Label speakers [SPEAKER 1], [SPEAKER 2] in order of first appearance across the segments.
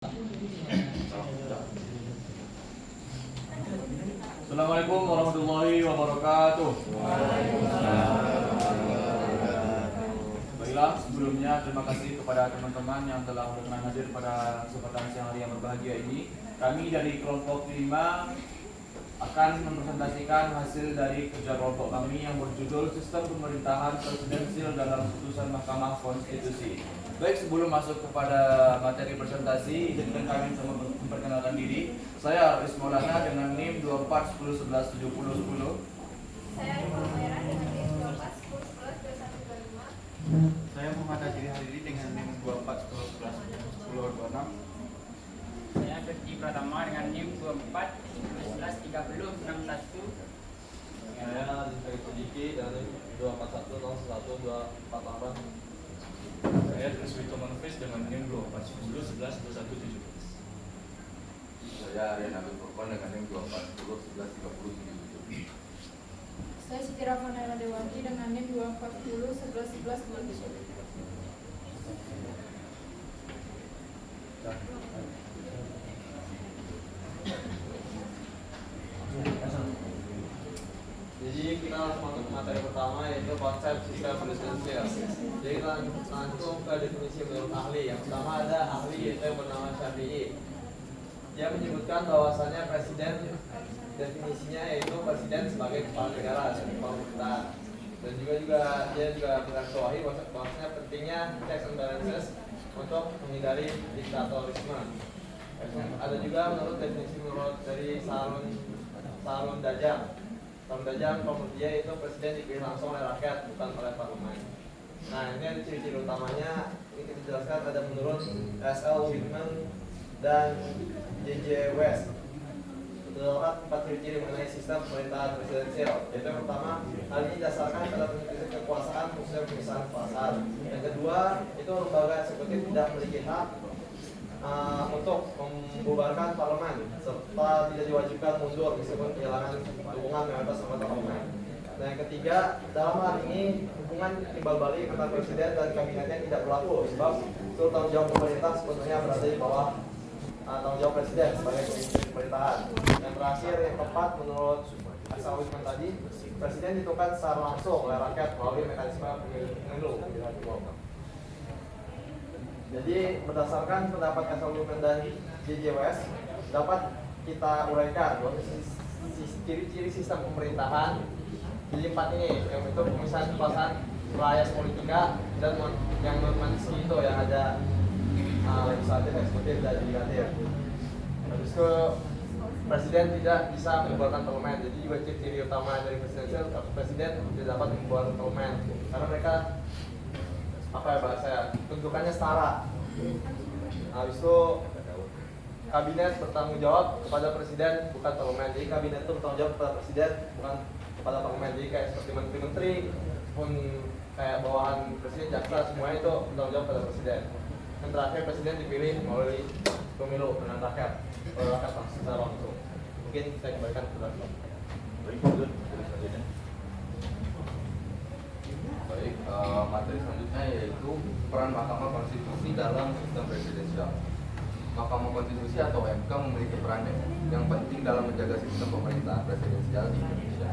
[SPEAKER 1] Assalamualaikum warahmatullahi wabarakatuh. Baiklah, sebelumnya terima kasih kepada teman-teman yang telah berkenan hadir pada kesempatan siang hari yang berbahagia ini. Kami dari kelompok 5 akan mempresentasikan hasil dari kerja kelompok kami yang berjudul Sistem Pemerintahan Presidensial dalam Putusan Mahkamah Konstitusi. Baik, sebelum masuk kepada materi presentasi, izinkan kami untuk memperkenalkan diri. Saya Aris Maulana dengan NIM 2410117010.
[SPEAKER 2] Saya Ibu Merah dengan NIM 2410112125.
[SPEAKER 3] Saya Muhammad Ajri Hariri dengan NIM 2410111026.
[SPEAKER 4] Saya Ferdi Pratama dengan NIM 24113061.
[SPEAKER 5] Saya Rizky Sediki dari 2410124
[SPEAKER 1] Saya Triswito Manufis dengan NIM 2410112117.
[SPEAKER 5] Saya Rian Abdul Furqan dengan NIM 2410113077.
[SPEAKER 2] Saya Siti Rafanela Dewanti dengan NIM 2410111127.
[SPEAKER 5] Jadi kita langsung masuk ke materi pertama, yaitu konsep sistem presidensial. Jadi kita langsung ke definisi menurut ahli. Yang pertama ada ahli yaitu yang bernama Syafi'i. Dia menyebutkan bahwasannya presiden, definisinya yaitu presiden sebagai kepala negara dan kepala pemerintahan. Dan dia juga menggarisbawahi bahwasanya pentingnya checks and balances untuk menghindari diktatorisme. Ada juga menurut definisi dari Sarun Dajjal. Sarun Dajjal menurut dia itu presiden dipilih langsung oleh rakyat, bukan oleh parlemen. Nah, ini ada ciri-ciri utamanya. Ini kita jelaskan ada menurut S.L. Whitman dan J.J. West. Terdapat 4 ciri-ciri mengenai sistem pemerintahan presidensial. Yaitu yang pertama, hal ini didasarkan pada prinsip kekuasaan khususnya pemisahan kekuasaan. Yang kedua, itu lembaga eksekutif tidak memiliki hak untuk membubarkan parlemen serta tidak diwajibkan mundur meskipun kehilangan dukungan mayoritas anggota parlemen. Nah, yang ketiga, dalam hal ini hubungan timbal balik antara presiden dan kabinetnya tidak berlaku sebab seluruh tanggung jawab pemerintah sepenuhnya berada di bawah tanggung jawab presiden sebagai pemimpin pemerintahan. Yang terakhir, yang keempat, menurut S.L. Whitman tadi, presiden ditentukan secara langsung oleh rakyat melalui mekanisme pemilu. Jadi berdasarkan pendapat S.L. Whitman dan J.J. West, dapat kita uraikan bahwa ciri-ciri sistem pemerintahan di 4 ini, yang itu pemisahan kekuasaan layas politika dan yang non-mansi itu yang ada legislatif, eksekutif, dan yudikatif. Habis itu presiden tidak bisa membubarkan parlemen. Jadi juga ciri utama dari presidensial, presiden tidak dapat membubarkan parlemen karena mereka bentukannya setara. Habis itu kabinet bertanggung jawab kepada presiden bukan parlemen. Jadi kabinet itu bertanggung jawab kepada presiden bukan kepada parlemen. Jadi kayak seperti menteri-menteri pun kayak bawahan presiden, jaksa, semuanya itu bertanggung jawab kepada presiden. Yang terakhir, presiden dipilih melalui pemilu dengan rakyat, oleh rakyat secara langsung. Mungkin saya kembalikan ke belakang.
[SPEAKER 6] Baik, materi selanjutnya yaitu peran Mahkamah Konstitusi dalam sistem presidensial. Mahkamah Konstitusi atau MK memiliki peran yang penting dalam menjaga sistem pemerintahan presidensial di Indonesia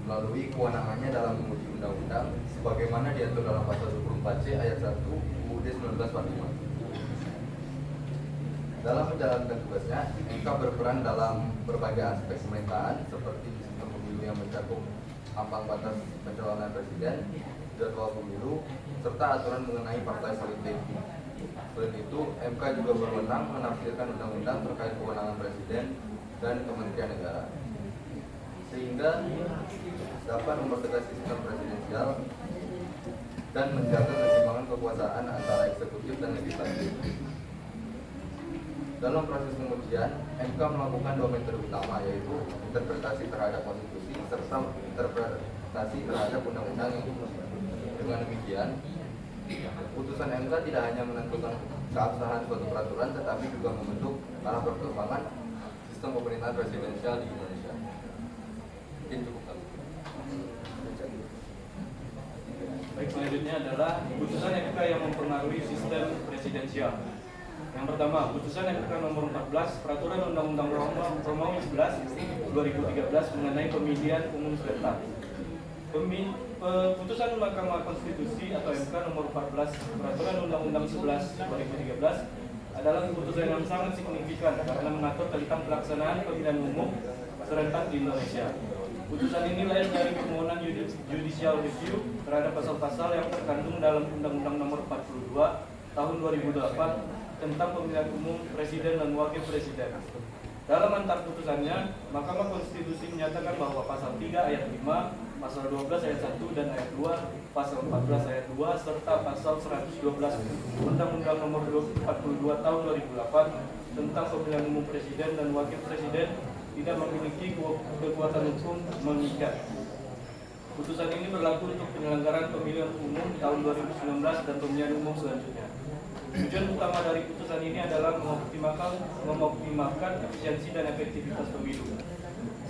[SPEAKER 6] melalui kewenangannya dalam menguji undang-undang sebagaimana diatur dalam pasal 24C ayat 1 UUD 1945. Dalam menjalankan tugasnya, MK berperan dalam berbagai aspek pemerintahan seperti sistem pemilu yang mencakup ambang batas pencalonan presiden, jadwal pemilu, serta aturan mengenai partai politik. Selain itu, MK juga berwenang menafsirkan undang-undang terkait kewenangan presiden dan kementerian negara, sehingga dapat mempertegas sistem presidensial dan menjaga keseimbangan kekuasaan antara eksekutif dan legislatif. Dalam proses pengujian, MK melakukan 2 metode utama, yaitu interpretasi terhadap konstitusi serta interpretasi terhadap undang-undang. Dengan demikian, putusan MK tidak hanya menentukan keabsahan suatu peraturan, tetapi juga membentuk arah perkembangan sistem pemerintahan presidensial di Indonesia. Mungkin cukup.
[SPEAKER 1] Baik, selanjutnya adalah putusan MK yang mempengaruhi sistem presidensial.
[SPEAKER 7] Yang pertama, putusan MK nomor 14 Peraturan Undang-Undang Romawi 11 2013 mengenai pemilihan umum serentak. Putusan Mahkamah Konstitusi atau MK nomor 14 Peraturan Undang-Undang 11 2013 adalah keputusan yang sangat signifikan karena mengatur tentang pelaksanaan pemilihan umum serentak di Indonesia. Putusan ini lahir dari permohonan judicial review terhadap pasal-pasal yang terkandung dalam Undang-Undang Nomor 42 Tahun 2008 tentang pemilihan umum presiden dan wakil presiden. Dalam antar putusannya, Mahkamah Konstitusi menyatakan bahwa pasal 3 ayat 5, pasal 12 ayat 1 dan ayat 2, pasal 14 ayat 2 serta pasal 112 Undang-Undang Nomor 42 Tahun 2008 tentang pemilihan umum presiden dan wakil presiden tidak memiliki kekuatan hukum mengikat. Putusan ini berlaku untuk penyelenggaraan pemilihan umum tahun 2019 dan pemilihan umum selanjutnya. Tujuan utama dari putusan ini adalah mengoptimalkan efisiensi dan efektivitas pemilu,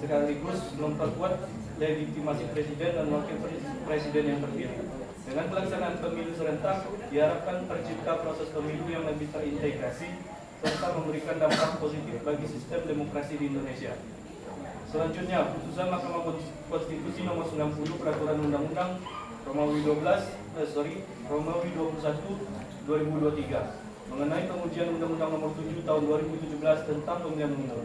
[SPEAKER 7] sekaligus memperkuat legitimasi presiden dan wakil presiden yang terpilih. Dengan pelaksanaan pemilu serentak, diharapkan tercipta proses pemilu yang lebih terintegrasi serta memberikan dampak positif bagi sistem demokrasi di Indonesia. Selanjutnya, putusan Mahkamah Konstitusi Nomor 90 Peraturan Undang-Undang Romawi 21 2023 mengenai pengujian Undang-Undang Nomor 7 Tahun 2017 tentang pemilihan umum.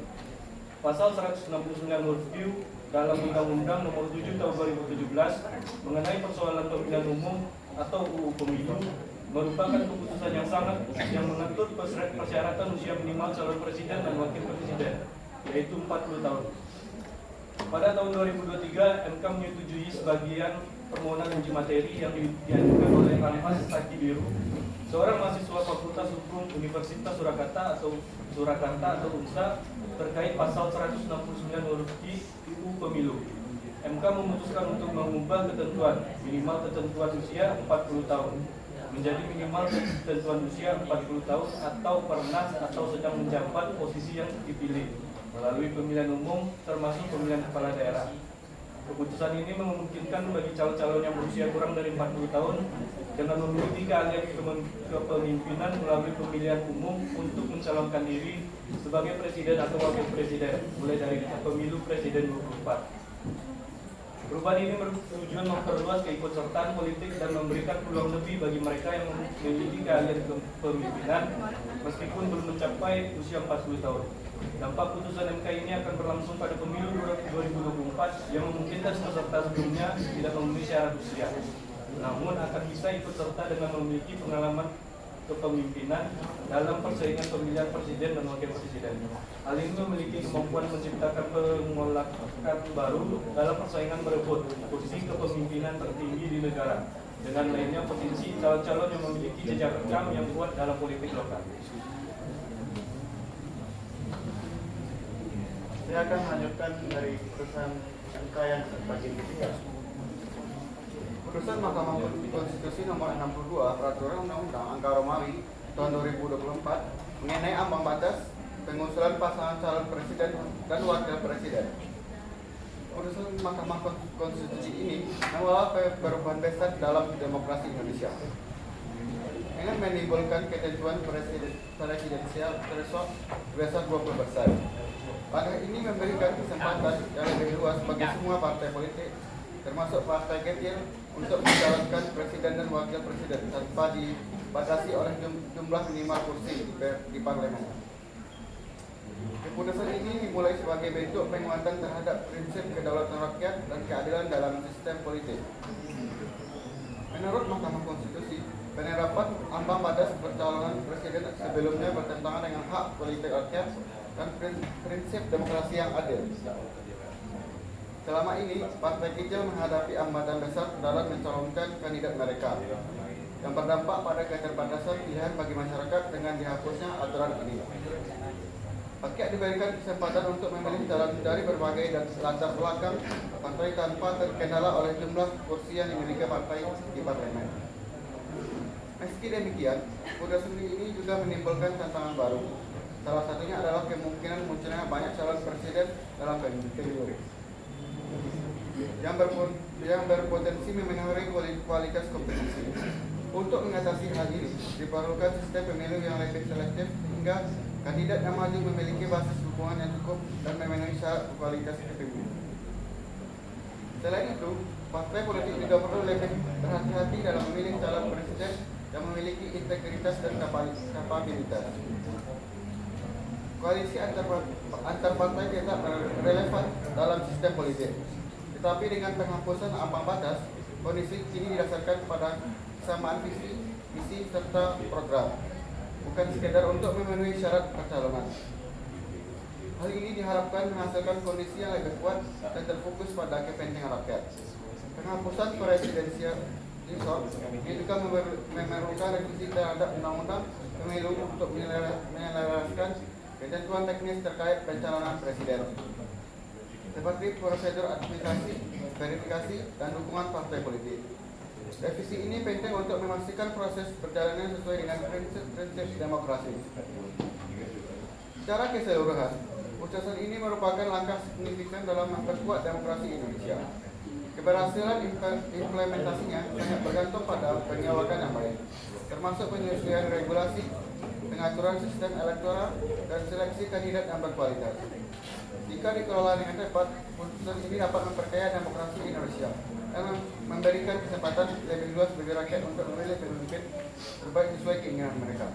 [SPEAKER 7] Pasal 169 huruf Q dalam Undang-Undang Nomor 7 Tahun 2017 mengenai persoalan pemilihan umum atau UU Pemilu merupakan keputusan yang mengatur persyaratan usia minimal calon presiden dan wakil presiden, yaitu 40 tahun. Pada tahun 2023, MK menyetujui sebagian permohonan uji materi yang diajukan oleh Rampas Saki Biru, seorang mahasiswa Fakultas Hukum Universitas Surakarta atau UNSA terkait pasal 169 huruf Q UU Pemilu. MK memutuskan untuk mengubah ketentuan minimal ketentuan usia 40 tahun menjadi minimal ketentuan usia 40 tahun atau pernah atau sedang menjabat posisi yang dipilih melalui pemilihan umum termasuk pemilihan kepala daerah. Keputusan ini memungkinkan bagi calon-calon yang berusia kurang dari 40 tahun dengan memiliki keahlian kepemimpinan melalui pemilihan umum untuk mencalonkan diri sebagai presiden atau wakil presiden mulai dari pemilu presiden 24. Perubahan ini bertujuan memperluas keikutsertaan politik dan memberikan peluang lebih bagi mereka yang memiliki keahlian kepemimpinan meskipun belum mencapai usia 40 tahun. Dampak putusan MK ini akan berlangsung pada pemilu 2024 yang memungkinkan peserta sebelumnya tidak memenuhi syarat usia, namun akan bisa ikut serta dengan memiliki pengalaman kepemimpinan dalam persaingan pemilihan presiden dan wakil presiden. Hal ini memiliki kemampuan menciptakan pengolahan baru dalam persaingan berebut kursi kepemimpinan tertinggi di negara. Dengan lainnya potensi calon-calon yang memiliki jejak rekam yang kuat dalam politik lokal.
[SPEAKER 3] Saya akan melanjutkan dari putusan MK yang bagi ketiga. Putusan Mahkamah Konstitusi Nomor 62 Peraturan Undang-Undang Angka Romawi tahun 2024 mengenai ambang batas pengusulan pasangan calon presiden dan wakil presiden. Putusan Mahkamah Konstitusi ini membawa perubahan besar dalam demokrasi Indonesia dengan menimbulkan ketentuan presidensial threshold sebesar 20%. Langkah ini memberikan kesempatan yang lebih luas bagi semua partai politik, termasuk partai kecil, untuk mencalonkan presiden dan wakil presiden tanpa dibatasi oleh jumlah minimal kursi di parlemen. Keputusan ini dimulai sebagai bentuk penguatan terhadap prinsip kedaulatan rakyat dan keadilan dalam sistem politik. Menurut Mahkamah Konstitusi, penerapan ambang batas pencalonan presiden sebelumnya bertentangan dengan hak politik rakyat dan prinsip demokrasi yang adil. Selama ini, partai kecil menghadapi hambatan besar dalam mencalonkan kandidat mereka, yang berdampak pada keterbatasan pilihan bagi masyarakat dengan dihapusnya aturan ini. Rakyat diberikan kesempatan untuk memilih calon dari berbagai dan latar belakang partai tanpa terkendala oleh jumlah kursi yang dimiliki partai di parlemen. Meski demikian, putusan ini juga menimbulkan tantangan baru. Salah satunya adalah kemungkinan munculnya banyak calon presiden dalam pemilu yang berpotensi memengaruhi kualitas kompetisi. Untuk mengatasi hal ini, diperlukan sistem pemilu yang lebih selektif kandidat yang maju memiliki basis dukungan yang cukup dan memenuhi syarat kualitas kepemimpinan. Selain itu, partai politik juga perlu lebih berhati-hati dalam memilih calon presiden yang memiliki integritas dan kapabilitas. Koalisi antar partai tetap relevan dalam sistem politik, tetapi dengan penghapusan ambang batas, kondisi ini didasarkan pada kesamaan visi, misi serta program, bukan sekedar untuk memenuhi syarat percalonan. Hal ini diharapkan menghasilkan kondisi yang lebih kuat dan terfokus pada kepentingan rakyat. Penghapusan presidensial ini juga memerlukan revisi terhadap undang-undang pemilu untuk menyelaraskan ketentuan teknis terkait pencalonan presiden, seperti prosedur administrasi, verifikasi, dan dukungan partai politik. Revisi ini penting untuk memastikan proses berjalannya sesuai dengan prinsip-prinsip demokrasi. Secara keseluruhan, putusan ini merupakan langkah signifikan dalam memperkuat demokrasi Indonesia. Keberhasilan implementasinya sangat bergantung pada pengawasan yang baik, termasuk penyesuaian regulasi, pengaturan sistem elektoral, dan seleksi kandidat yang berkualitas. Jika dikelola dengan tepat, putusan ini dapat memperkaya demokrasi Indonesia dan memberikan kesempatan lebih luas bagi rakyat untuk memilih pemimpin terbaik sesuai keinginan mereka.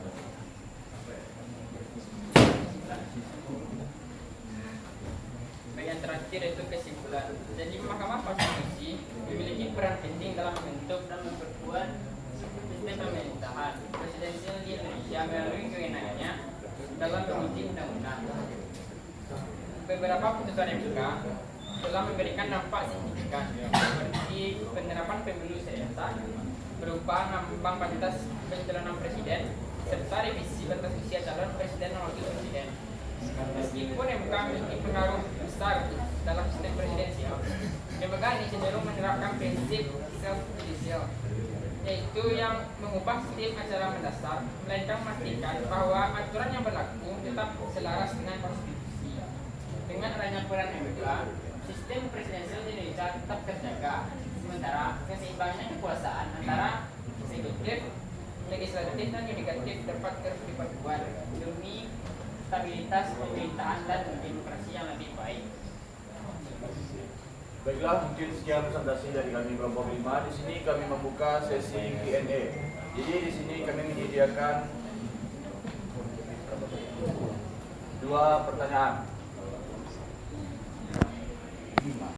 [SPEAKER 4] Yang terakhir itu kesimpulan. Jadi Mahkamah Konstitusi memiliki peran penting dalam membentuk dan memperkuat sistem pemerintahan presidensial di Indonesia melalui kewenangannya dalam menguji undang-undang. Beberapa putusan MK telah memberikan dampak signifikan seperti penerapan pemilu serentak berupa ambang batas pencalonan presiden serta revisi batas usia calon presiden dan wakil presiden. Meskipun MK memiliki pengaruh besar dalam sistem presidensial, lembaga ini cenderung menerapkan prinsip self-judicial, yaitu yang mengubah sistem acara mendasar, melainkan memastikan bahwa aturan yang berlaku tetap selaras dengan konstitusi. Dengan adanya peran MK, sistem presidensial di Indonesia tetap terjaga, sementara keseimbangan kekuasaan antara eksekutif, legislatif, dan yudikatif dapat terus diperkuat demi stabilitas pemerintahan dan demokrasi yang lebih baik.
[SPEAKER 1] Baiklah, mungkin sekian presentasi dari kami kelompok 5. Di sini kami membuka sesi Q&A. Jadi di sini kami menyediakan 2 pertanyaan.